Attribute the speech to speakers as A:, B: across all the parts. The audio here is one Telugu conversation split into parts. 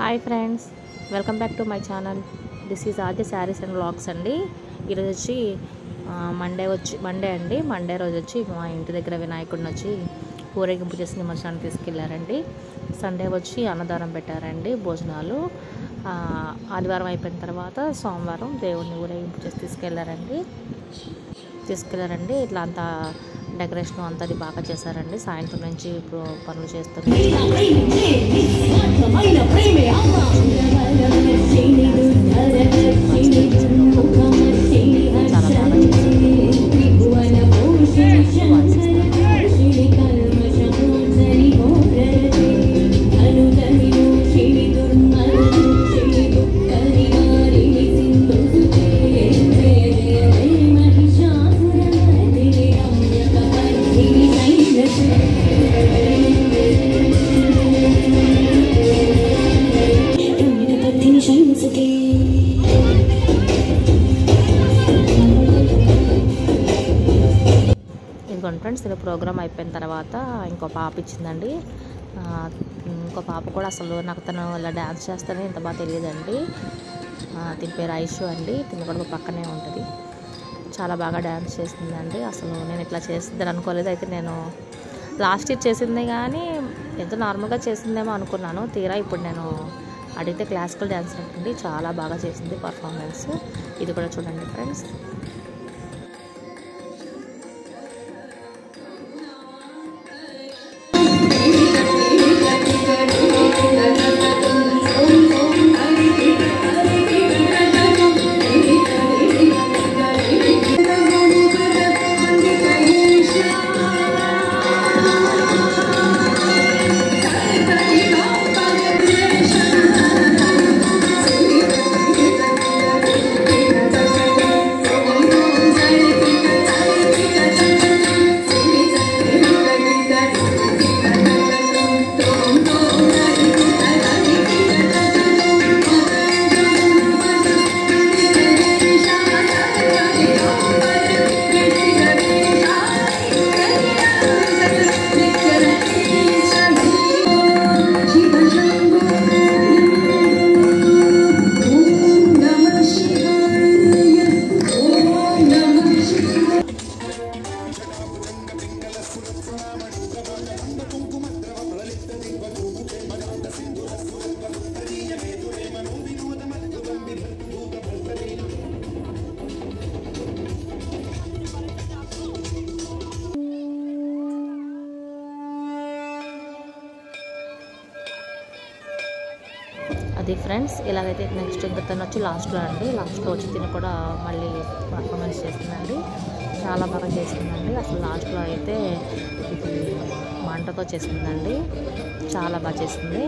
A: Hi friends, welcome back to my channel. This is RJ saris and vlogs అండి. ఈరోజు వచ్చి మండే రోజు వచ్చి మా ఇంటి దగ్గర వినాయకుడిని వచ్చి ఊరేగింపు చేసి నిమజ్జనానికి తీసుకెళ్లారండి. సండే వచ్చి అన్నదానం పెట్టారండి, భోజనాలు. ఆదివారం అయిపోయిన తర్వాత సోమవారం దేవుడిని ఊరేగింపు చేసి తీసుకెళ్లారండి. ఇట్లా అంతా డెకరేషన్ అంతా బాగా చేశారండి. సాయంత్రం నుంచి ఇప్పుడు పనులు చేస్తున్నారు. ఫ్రెండ్స్, ఇది ప్రోగ్రామ్ అయిపోయిన తర్వాత ఇంకో పాప ఇచ్చిందండి. ఇంకో పాప కూడా అసలు నాకు తను ఇలా డ్యాన్స్ చేస్తానని ఇంత బాగా తెలియదండి. దీని పేరు ఐషు అండి. తిని కూడా పక్కనే ఉంటుంది. చాలా బాగా డ్యాన్స్ చేస్తుందండి. అసలు నేను ఇట్లా చేస్తుందని అనుకోలేదు. అయితే నేను లాస్ట్ ఇయర్ చేసింది కానీ ఎంతో నార్మల్గా చేసిందేమో అనుకున్నాను. తీరా ఇప్పుడు నేను అడిగితే క్లాసికల్ డ్యాన్స్ అండి. చాలా బాగా చేసింది పర్ఫార్మెన్స్. ఇది కూడా చూడండి ఫ్రెండ్స్. అది ఫ్రెండ్స్, ఇలాగైతే నెక్స్ట్ ఇంకా తను వచ్చి లాస్ట్లో వచ్చి తిని కూడా మళ్ళీ పర్ఫార్మెన్స్ చేస్తుందండి. చాలా బాగా చేస్తుందండి. అసలు లాస్ట్లో అయితే ఇది మంటతో చేసిందండి. చాలా బాగా చేసింది.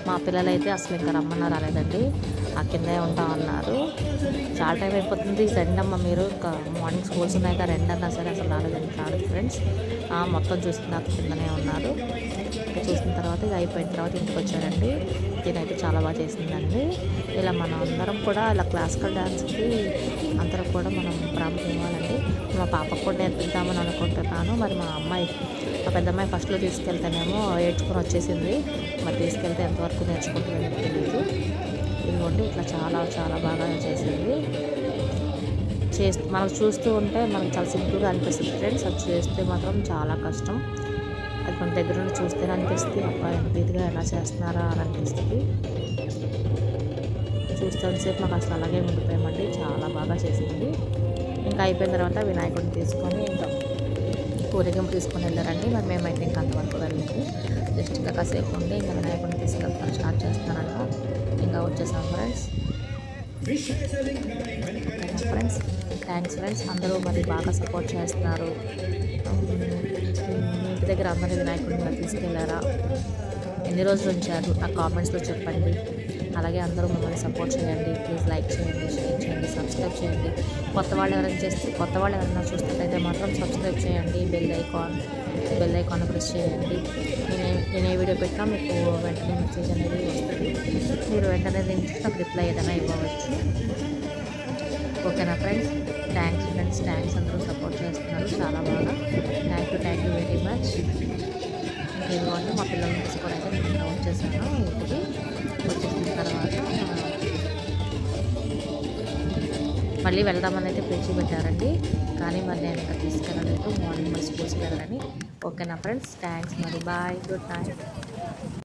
A: మా పిల్లలైతే అసలు ఇంకా రమ్మన్నా రాలేదండి. ఆ కిందే ఉంటామన్నారు. చాలా టైం అయిపోతుంది, రండమ్మ మీరు, ఇంకా మార్నింగ్ స్కూల్స్ ఉన్నాయి కదా, రెండన్నా సరే అసలు రాలేదు ఫ్రెండ్స్. మొత్తం చూస్తున్న కిందనే ఉన్నారు. చూసిన తర్వాత ఇక అయిపోయిన తర్వాత ఇంటికి వచ్చారండి. దీనైతే చాలా బాగా చేసిందండి. ఇలా మనం అందరం కూడా ఇలా క్లాసికల్ డ్యాన్స్కి అందరం కూడా మనం ప్రాముఖ్యం ఇవ్వాలండి. మా పాపకు కూడా నేర్పిద్దామని అనుకుంటున్నాను. మరి మా పెద్ద అమ్మాయి ఫస్ట్లో తీసుకెళ్తేనేమో ఏడ్చుకొని వచ్చేసింది. మరి తీసుకెళ్తే ఎంతవరకు నేర్చుకుంటుందో తెలియదు. ఇదిగోండి ఇట్లా చాలా చాలా బాగా చేసింది. మనకు చూస్తూ ఉంటే మనకు చాలా సింపుల్గా అనిపిస్తుంది ఫ్రెండ్స్. అది చేస్తే మాత్రం చాలా కష్టం. అది మన దగ్గర నుండి చూస్తేనే అనిపిస్తుంది, అబ్బాయి ఇదిగా ఎలా చేస్తున్నారా అని అనిపిస్తుంది. చూస్తేసేపు మాకు అసలు అలాగే ఉండిపోయామండి. చాలా బాగా చేసింది. ఇంకా అయిపోయిన తర్వాత వినాయకుడిని తీసుకొని ఇంకా ఊరేగింపు తీసుకొని వెళ్ళారండి. మరి మేమైతే ఇంకా అంతవరకు వెళ్ళలేదు. జస్ట్ ఇంకా కాసేపు ఉండి ఇంకా వినాయకుడిని తీసుకెళ్తాను స్టార్ట్ చేస్తున్నాను. ఇంకా వచ్చేసాం ఫ్రెండ్స్. Thanks friends. అందరూ మరి బాగా సపోర్ట్ చేస్తున్నారు. మీ ఇంటి దగ్గర అందరూ వినాయకుడిని తీసుకెళ్లారా? ఎన్ని రోజులు ఉంచారు నాకు కామెంట్స్లో చెప్పండి. అలాగే అందరూ మమ్మల్ని సపోర్ట్ చేయండి. ప్లీజ్ లైక్ చేయండి, షేర్ చేయండి, సబ్స్క్రైబ్ చేయండి. కొత్త వాళ్ళు ఎవరైనా చూస్తున్నట్టయితే మాత్రం సబ్స్క్రైబ్ చేయండి. బెల్ ఐకాన్ ప్రెస్ చేయండి. నేను ఏ వీడియో పెట్టినా మీకు వెంటనే మెసేజ్ అనేది వస్తుంది. మీరు వెంటనే దీనికి నాకు రిప్లై ఏదైనా ఇవ్వవచ్చు. ఓకేనా ఫ్రెండ్స్? థ్యాంక్స్ అందరూ సపోర్ట్ చేస్తున్నారు చాలా బాగా. Thank you very much. ఇదిగోండి మా పిల్లల్ని తీసుకోవడానికి వచ్చేసాను ఇంటికి. వచ్చేసిన తర్వాత మళ్ళీ వెళ్దామని అయితే పేచి పెట్టారండి, కానీ మరి నేను ఇంకా తీసుకెళ్ళలేదు. మార్నింగ్ మరి స్కూల్స్కి వెళ్ళాలని. ఓకేనా ఫ్రెండ్స్, థ్యాంక్స్, మరి బాయ్, గుడ్ నైట్.